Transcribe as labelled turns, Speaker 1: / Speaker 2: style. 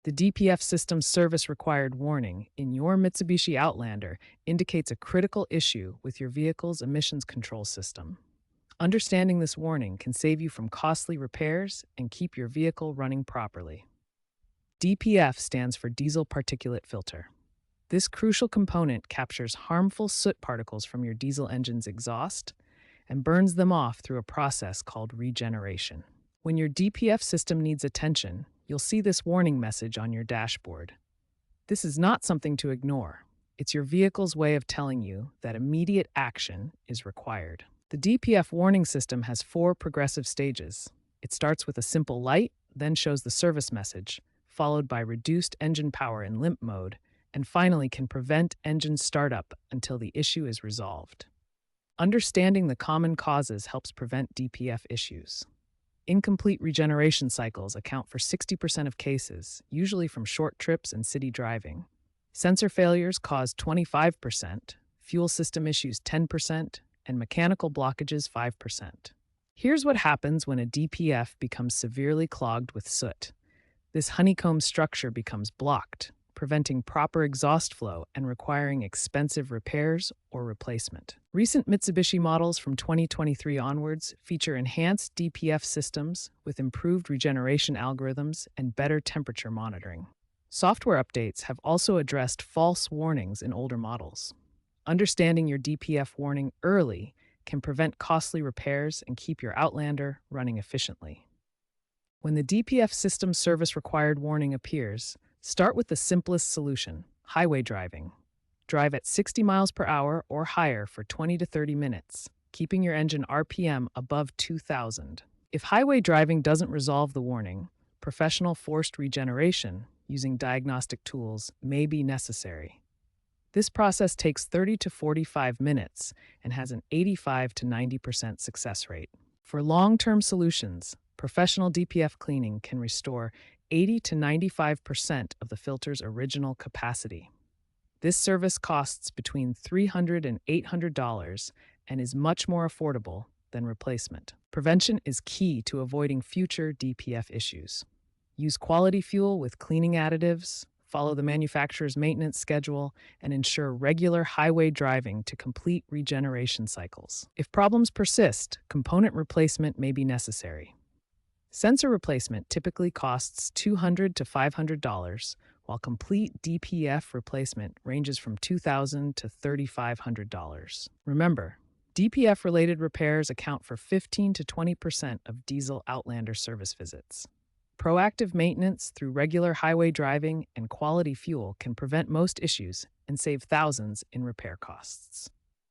Speaker 1: The DPF System Service Required warning in your Mitsubishi Outlander indicates a critical issue with your vehicle's emissions control system. Understanding this warning can save you from costly repairs and keep your vehicle running properly. DPF stands for diesel particulate filter. This crucial component captures harmful soot particles from your diesel engine's exhaust and burns them off through a process called regeneration. When your DPF system needs attention, you'll see this warning message on your dashboard. This is not something to ignore. It's your vehicle's way of telling you that immediate action is required. The DPF warning system has 4 progressive stages. It starts with a simple light, then shows the service message, followed by reduced engine power in limp mode, and finally can prevent engine startup until the issue is resolved. Understanding the common causes helps prevent DPF issues. Incomplete regeneration cycles account for 60% of cases, usually from short trips and city driving. Sensor failures cause 25%, fuel system issues 10%, and mechanical blockages 5%. Here's what happens when a DPF becomes severely clogged with soot. This honeycomb structure becomes blocked, preventing proper exhaust flow and requiring expensive repairs or replacement. Recent Mitsubishi models from 2023 onwards feature enhanced DPF systems with improved regeneration algorithms and better temperature monitoring. Software updates have also addressed false warnings in older models. Understanding your DPF warning early can prevent costly repairs and keep your Outlander running efficiently. When the DPF System Service Required warning appears, start with the simplest solution, highway driving. Drive at 60 miles per hour or higher for 20 to 30 minutes, keeping your engine RPM above 2,000. If highway driving doesn't resolve the warning, professional forced regeneration using diagnostic tools may be necessary. This process takes 30 to 45 minutes and has an 85 to 90% success rate. For long-term solutions, professional DPF cleaning can restore 80 to 95% of the filter's original capacity. This service costs between $300 and $800 and is much more affordable than replacement. Prevention is key to avoiding future DPF issues. Use quality fuel with cleaning additives, follow the manufacturer's maintenance schedule, and ensure regular highway driving to complete regeneration cycles. If problems persist, component replacement may be necessary. Sensor replacement typically costs $200 to $500, while complete DPF replacement ranges from $2,000 to $3,500. Remember, DPF-related repairs account for 15 to 20% of diesel Outlander service visits. Proactive maintenance through regular highway driving and quality fuel can prevent most issues and save thousands in repair costs.